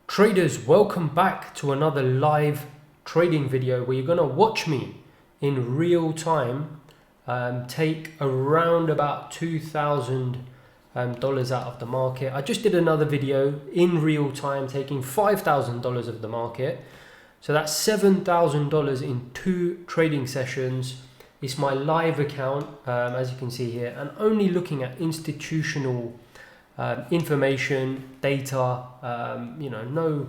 Traders, welcome back to another live trading video where you're going to watch me in real time take around about $2,000 out of the market. I just did another video in real time taking $5,000 of the market. So that's $7,000 in 2 trading sessions. It's my live account, as you can see here, and only looking at institutional information, data, no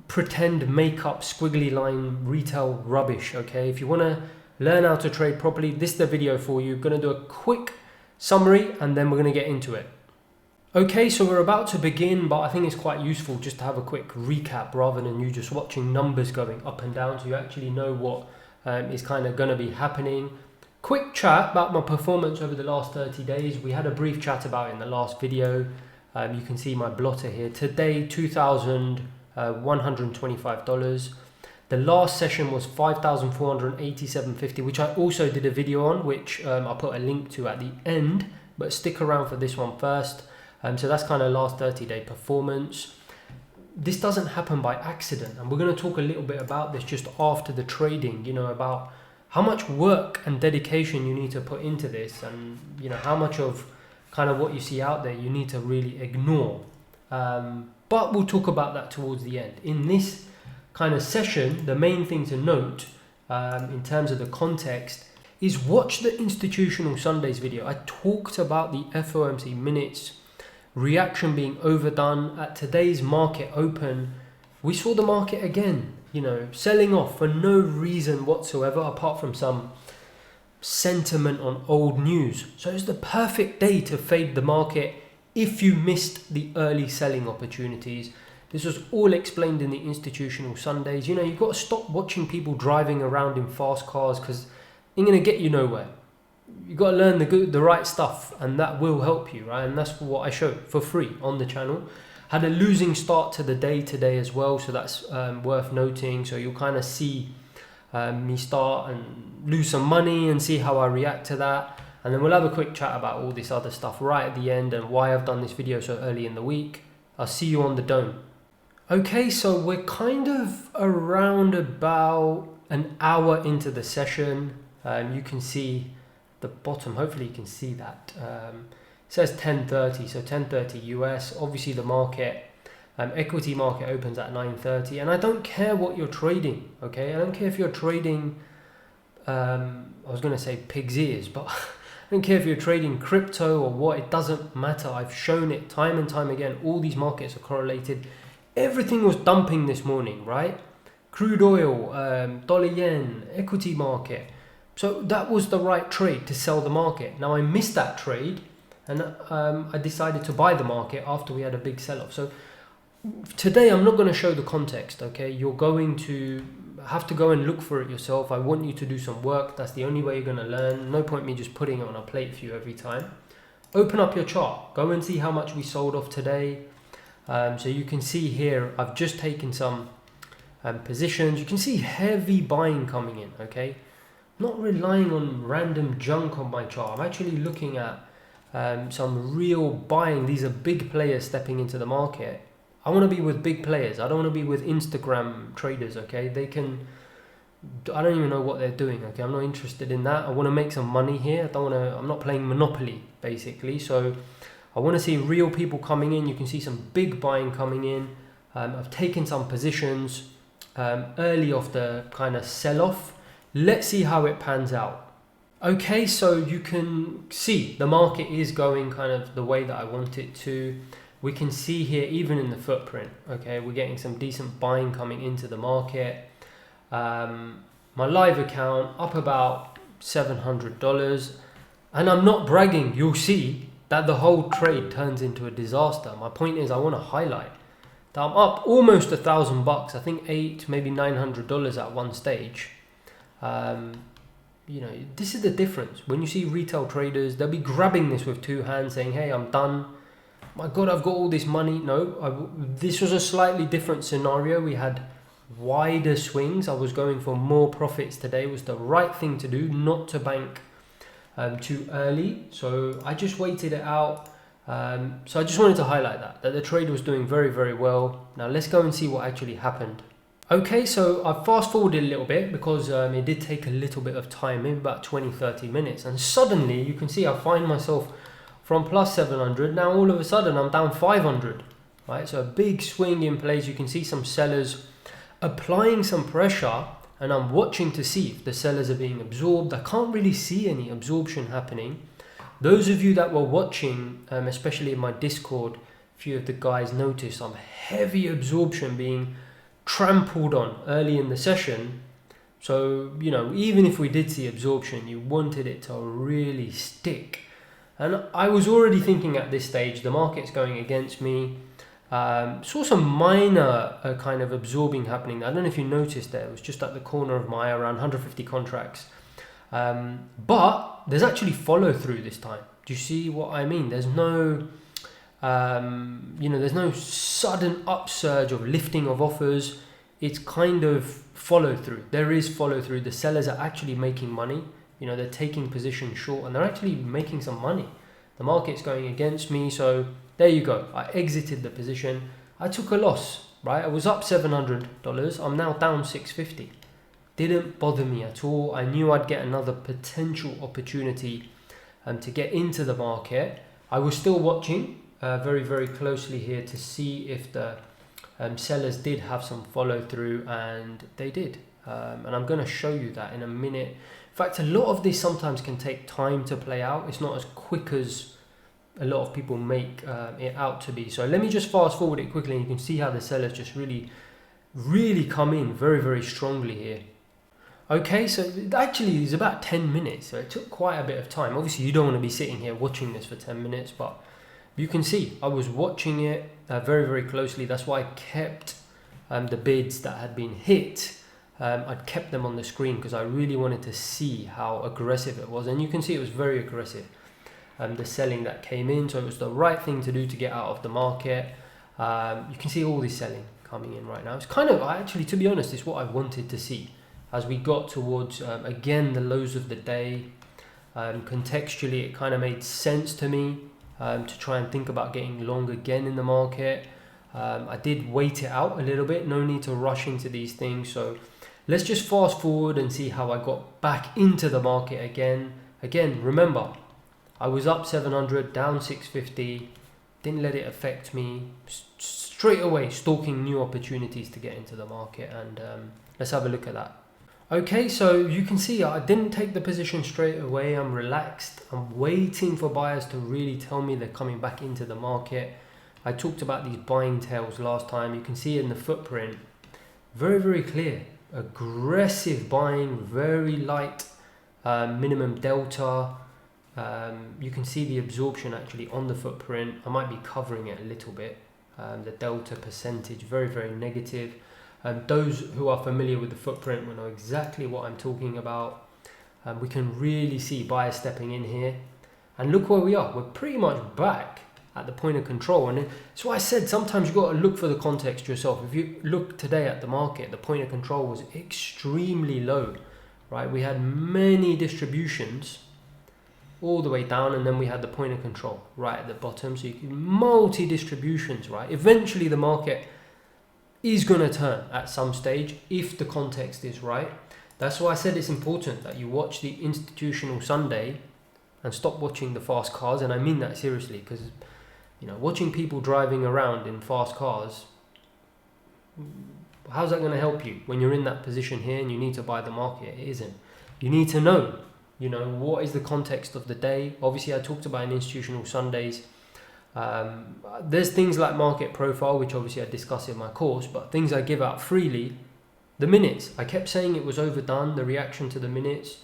pretend makeup squiggly line retail rubbish. Okay, if you want to learn how to trade properly, this is the video for you. I'm going to do a quick summary and then we're going to get into it. Okay, so we're about to begin, but I think it's quite useful just to have a quick recap rather than you just watching numbers going up and down, so you actually know what is kind of going to be happening. Quick chat about my performance over the last 30 days. We had a brief chat about it in the last video. You can see my blotter here. Today, $2,125. The last session was $5,487.50, which I also did a video on, which I'll put a link to at the end, but stick around for this one first. So that's kind of last 30-day performance. This doesn't happen by accident, and we're going to talk a little bit about this just after the trading, about how much work and dedication you need to put into this, and how much of kind of what you see out there you need to really ignore. But we'll talk about that towards the end. In this kind of session, the main thing to note in terms of the context is watch the Institutional Sundays video. I talked about the FOMC minutes, reaction being overdone. At today's market open, we saw the market again, selling off for no reason whatsoever apart from some sentiment on old news. So it's the perfect day to fade the market if you missed the early selling opportunities. This was all explained in the Institutional Sundays. You've got to stop watching people driving around in fast cars because it's going to get you nowhere. You've got to learn the right stuff, and that will help you, right? And that's what I show for free on the channel. Had a losing start to the day today as well, so that's worth noting. So you'll kind of see me start and lose some money and see how I react to that. And then we'll have a quick chat about all this other stuff right at the end and why I've done this video so early in the week. I'll see you on the dome. Okay, so we're kind of around about an hour into the session. You can see the bottom, hopefully you can see that. It says 10:30, so 10:30 US. Obviously the market, equity market opens at 9:30, and I don't care what you're trading, okay? I don't care if you're trading, I was going to say pig's ears, but I don't care if you're trading crypto or what, it doesn't matter. I've shown it time and time again. All these markets are correlated. Everything was dumping this morning, right? Crude oil, dollar yen, equity market. So that was the right trade to sell the market. Now I missed that trade, and I decided to buy the market after we had a big sell-off. So today I'm not going to show the context, okay? You're going to have to go and look for it yourself. I want you to do some work. That's the only way you're going to learn. No point me just putting it on a plate for you every time. Open up your chart. Go and see how much we sold off today. So you can see here, I've just taken some positions. You can see heavy buying coming in, okay? Not relying on random junk on my chart. I'm actually looking at some real buying. These are big players stepping into the market. I want to be with big players. I don't want to be with Instagram traders, okay? I don't even know what they're doing, okay? I'm not interested in that. I want to make some money here. I'm not playing Monopoly, basically. So I want to see real people coming in. You can see some big buying coming in. I've taken some positions early off the kind of sell-off. Let's see how it pans out. Okay, so you can see the market is going kind of the way that I want it to. We can see here, even in the footprint, okay, we're getting some decent buying coming into the market. My live account up about $700, and I'm not bragging. You'll see that the whole trade turns into a disaster. My point is, I want to highlight that I'm up almost $1,000. I think $800, maybe $900 at one stage. This is the difference. When you see retail traders, they'll be grabbing this with 2 hands saying, hey, I'm done. My God, I've got all this money. No, this was a slightly different scenario. We had wider swings. I was going for more profits today. It was the right thing to do, not to bank too early. So I just waited it out. So I just wanted to highlight that the trade was doing very, very well. Now let's go and see what actually happened. Okay, so I fast forwarded a little bit because it did take a little bit of time, maybe about 20-30 minutes, and suddenly you can see I find myself from plus 700, now all of a sudden I'm down 500, right? So a big swing in place. You can see some sellers applying some pressure, and I'm watching to see if the sellers are being absorbed. I can't really see any absorption happening. Those of you that were watching, especially in my Discord, a few of the guys noticed some heavy absorption being trampled on early in the session. So, you know, even if we did see absorption, you wanted it to really stick. And I was already thinking at this stage, the market's going against me. Saw some minor kind of absorbing happening. I don't know if you noticed there, it was just at the corner of my eye, around 150 contracts. But there's actually follow through this time. Do you see what I mean? There's no, there's no sudden upsurge of lifting of offers. It's kind of follow through. There is follow through. The sellers are actually making money. You know, they're taking position short and they're actually making some money. The market's going against me. So there you go. I exited the position. I took a loss, right? I was up $700. I'm now down $650. Didn't bother me at all. I knew I'd get another potential opportunity to get into the market. I was still watching very, very closely here to see if the sellers did have some follow through, and they did. And I'm going to show you that in a minute. In fact, a lot of this sometimes can take time to play out. It's not as quick as a lot of people make it out to be. So let me just fast forward it quickly, and you can see how the sellers just really come in very, very strongly here. Okay, so actually it's about 10 minutes, so it took quite a bit of time. Obviously you don't want to be sitting here watching this for 10 minutes, but you can see I was watching it very, very closely. That's why I kept the bids that had been hit. I'd kept them on the screen because I really wanted to see how aggressive it was, and you can see it was very aggressive. The selling that came in, so it was the right thing to do to get out of the market. You can see all this selling coming in right now. It's kind of, actually, to be honest, it's what I wanted to see as we got towards again the lows of the day. Contextually, it kind of made sense to me to try and think about getting long again in the market. I did wait it out a little bit. No need to rush into these things. So let's just fast forward and see how I got back into the market again. Again, remember, I was up 700, down 650, didn't let it affect me. Straight away, stalking new opportunities to get into the market, and let's have a look at that. Okay, so you can see I didn't take the position straight away. I'm relaxed. I'm waiting for buyers to really tell me they're coming back into the market. I talked about these buying tails last time. You can see in the footprint, very, very clear. Aggressive buying, very light minimum delta. You can see the absorption actually on the footprint. I might be covering it a little bit. The delta percentage, very, very negative. Those who are familiar with the footprint will know exactly what I'm talking about. We can really see buyers stepping in here. And look where we are. We're pretty much back at the point of control. And that's why I said sometimes you've got to look for the context yourself. If you look today at the market, the point of control was extremely low, right? We had many distributions all the way down, and then we had the point of control right at the bottom. So you can multi-distributions, right? Eventually the market is going to turn at some stage if the context is right. That's why I said it's important that you watch the Institutional Sunday and stop watching the fast cars. And I mean that seriously, because watching people driving around in fast cars, how's that going to help you when you're in that position here and you need to buy the market? It isn't. You need to know what is the context of the day. Obviously I talked about in Institutional Sundays. There's things like market profile, which obviously I discuss in my course, but things I give out freely. The minutes, I kept saying it was overdone, the reaction to the minutes.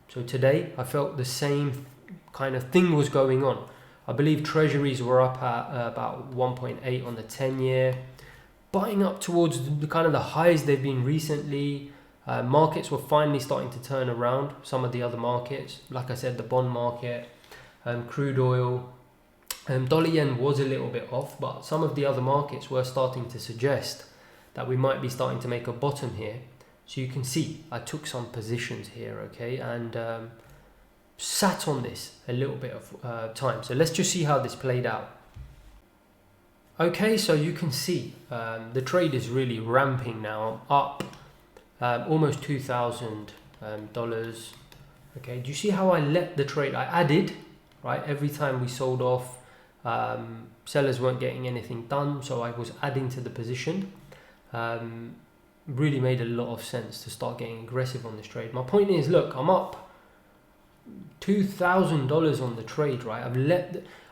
So today I felt the same kind of thing was going on. I believe treasuries were up at about 1.8 on the 10-year, buying up towards the kind of the highs they've been recently. Markets were finally starting to turn around. Some of the other markets, like I said, the bond market, crude oil, dollar yen was a little bit off, but some of the other markets were starting to suggest that we might be starting to make a bottom here. So you can see I took some positions here, okay, and sat on this a little bit of time. So let's just see how this played out. Okay, so you can see the trade is really ramping now, up almost $2,000. Okay, do you see how I let the trade? I added, right? Every time we sold off, sellers weren't getting anything done, so I was adding to the position. Really made a lot of sense to start getting aggressive on this trade. My point is, look, I'm up $2,000 on the trade, right?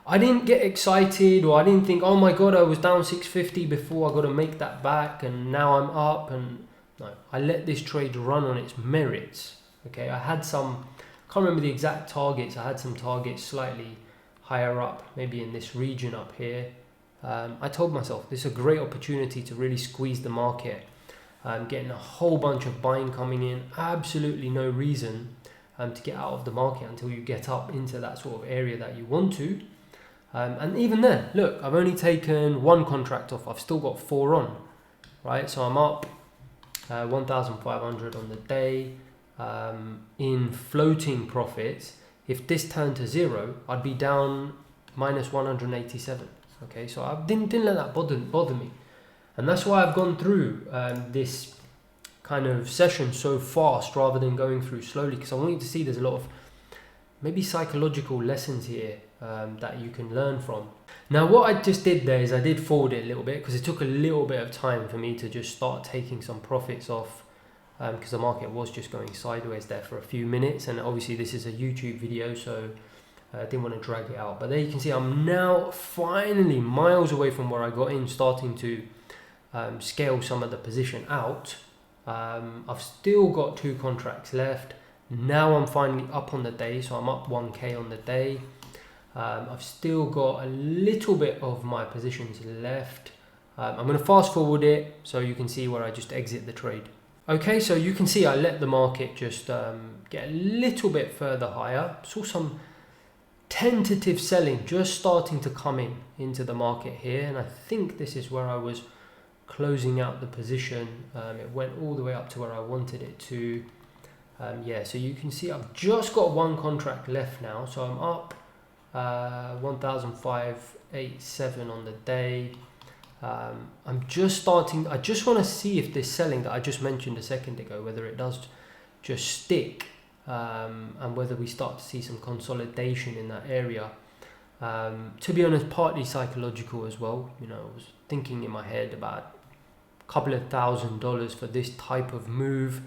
I didn't get excited, or I didn't think, oh my god, I was down 650 before, I got to make that back, and now I'm up. And no, I let this trade run on its merits. Okay, I had some, can't remember the exact targets. I had some targets slightly higher up, maybe in this region up here. I told myself this is a great opportunity to really squeeze the market. Getting a whole bunch of buying coming in, absolutely no reason to get out of the market until you get up into that sort of area that you want to. And even then, look, I've only taken one contract off. I've still got 4 on, right? So I'm up 1,500 on the day. In floating profits, if this turned to 0, I'd be down minus 187. Okay, so I didn't let that bother me. And that's why I've gone through this kind of session so fast rather than going through slowly, because I want you to see there's a lot of maybe psychological lessons here that you can learn from. Now, what I just did there is I did forward it a little bit because it took a little bit of time for me to just start taking some profits off, because the market was just going sideways there for a few minutes. And obviously this is a YouTube video, so I didn't want to drag it out. But there you can see I'm now finally miles away from where I got in, starting to scale some of the position out. I've still got 2 contracts left. Now I'm finally up on the day, so I'm up 1k on the day. I've still got a little bit of my positions left. I'm going to fast forward it so you can see where I just exit the trade. Okay, so you can see I let the market just get a little bit further higher. Saw some tentative selling just starting to come into the market here, and I think this is where I was closing out the position. It went all the way up to where I wanted it to. Yeah, so you can see I've just got 1 contract left now, so I'm up 1,587 on the day. I'm just starting, I just want to see if this selling that I just mentioned a second ago, whether it does just stick, and whether we start to see some consolidation in that area. To be honest, partly psychological as well. You know, I was thinking in my head about a couple of $1,000 for this type of move.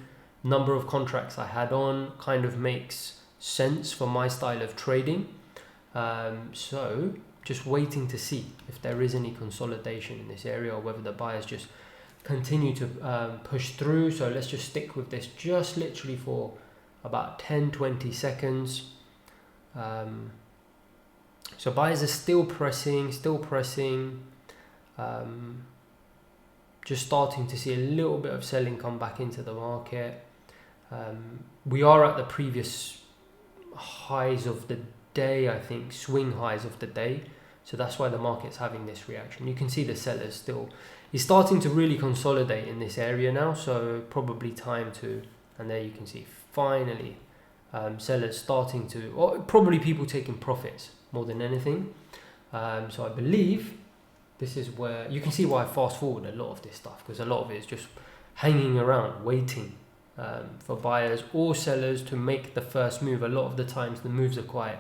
Number of contracts I had on kind of makes sense for my style of trading. So just waiting to see if there is any consolidation in this area, or whether the buyers just continue to push through. So let's just stick with this just literally for about 10-20 seconds. So buyers are still pressing, just starting to see a little bit of selling come back into the market. We are at the previous highs of the day, I think, swing highs of the day. So that's why the market's having this reaction. You can see the sellers still is starting to really consolidate in this area now. So probably time to, and there you can see finally sellers starting to, or probably people taking profits more than anything. So I believe this is where you can see why I fast forward a lot of this stuff, because a lot of it is just hanging around waiting for buyers or sellers to make the first move. A lot of the times the moves are quite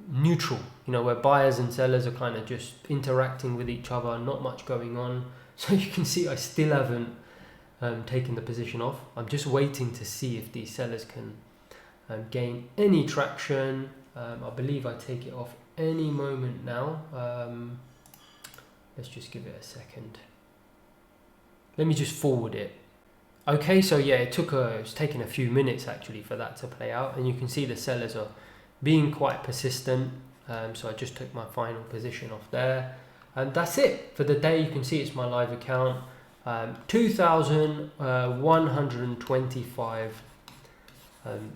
neutral, you know, where buyers and sellers are kind of just interacting with each other, not much going on. So you can see I still haven't taken the position off. I'm just waiting to see if these sellers can gain any traction. I believe I take it off any moment now. Let's just give it a second. Let me just forward it. Okay, so yeah, it's taken a few minutes actually for that to play out, and you can see the sellers are being quite persistent. So I just took my final position off there, and that's it for the day. You can see it's my live account. $2,125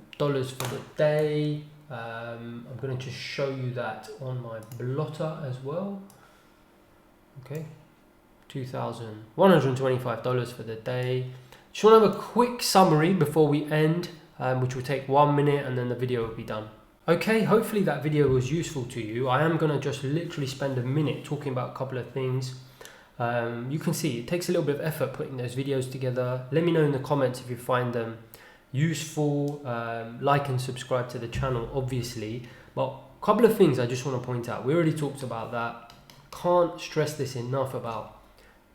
for the day. I'm going to just show you that on my blotter as well. Okay, $2,125 for the day. Just want to have a quick summary before we end. which will take 1 minute, and then the video will be done. Okay, hopefully that video was useful to you. I am going to just literally spend a minute talking about a couple of things. You can see it takes a little bit of effort putting those videos together. Let me know in the comments if you find them useful. Like and subscribe to the channel, obviously. But a couple of things I just want to point out. We already talked about that. Can't stress this enough about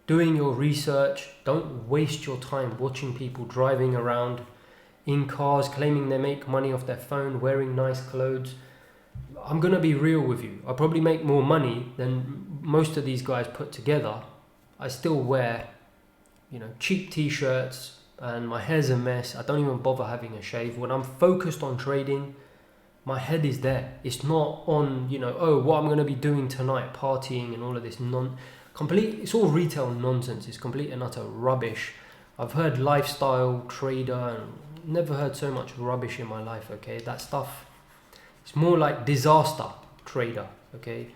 doing your research. Don't waste your time watching people driving around in cars, claiming they make money off their phone, wearing nice clothes. I'm gonna be real with you. I probably make more money than most of these guys put together. I still wear, cheap t-shirts, and my hair's a mess. I don't even bother having a shave. When I'm focused on trading, my head is there. It's not on, what I'm gonna be doing tonight, partying and all of this it's all retail nonsense. It's complete and utter rubbish. I've heard lifestyle trader and never heard so much rubbish in my life, okay? That stuff, it's more like disaster trader, okay?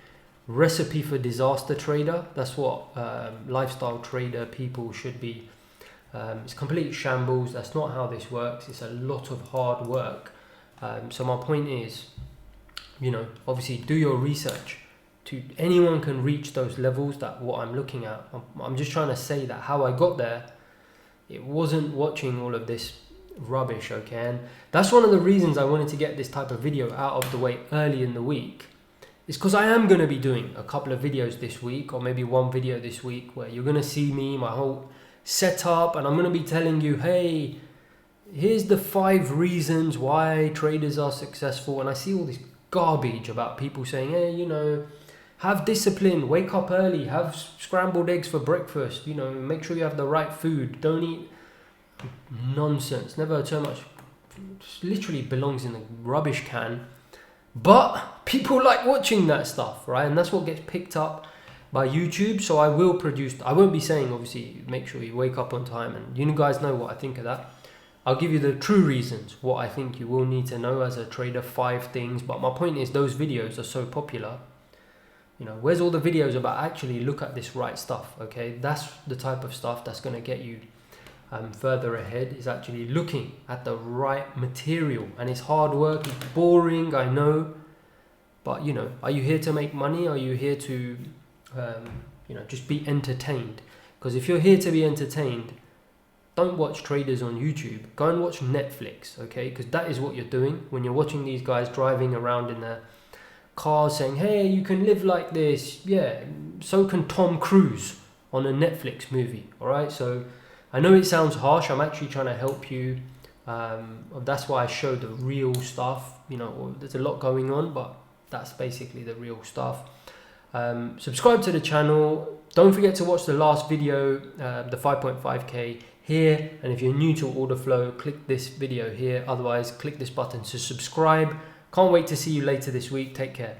Recipe for disaster trader, that's what lifestyle trader people should be. It's complete shambles. That's not how this works. It's a lot of hard work. So my point is, obviously do your research. Anyone can reach those levels that what I'm looking at. I'm just trying to say that how I got there, it wasn't watching all of this rubbish, okay? And that's one of the reasons I wanted to get this type of video out of the way early in the week. It's because I am going to be doing a couple of videos this week, or maybe one video this week, where you're going to see me, my whole setup, and I'm going to be telling you, hey, here's the 5 reasons why traders are successful. And I see all this garbage about people saying, hey, have discipline, wake up early, have scrambled eggs for breakfast, make sure you have the right food, don't eat nonsense. Never heard so much. Just literally belongs in the rubbish can. But people like watching that stuff, right? And that's what gets picked up by YouTube. So I won't be saying, obviously, make sure you wake up on time, and you guys know what I think of that. I'll give you the true reasons, what I think you will need to know as a trader, 5 things. But my point is, those videos are so popular. Where's all the videos about actually look at this right stuff, okay? That's the type of stuff that's going to get you further ahead, is actually looking at the right material. And it's hard work, it's boring, I know. But, are you here to make money? Are you here to, just be entertained? Because if you're here to be entertained, don't watch traders on YouTube. Go and watch Netflix, okay? Because that is what you're doing when you're watching these guys driving around in their cars saying, hey, you can live like this. Yeah, so can Tom Cruise on a Netflix movie, all right? So I know it sounds harsh. I'm actually trying to help you. That's why I show the real stuff. There's a lot going on, but that's basically the real stuff. Subscribe to the channel. Don't forget to watch the last video, the 5.5K here. And if you're new to Orderflow, click this video here. Otherwise, click this button to subscribe. Can't wait to see you later this week. Take care.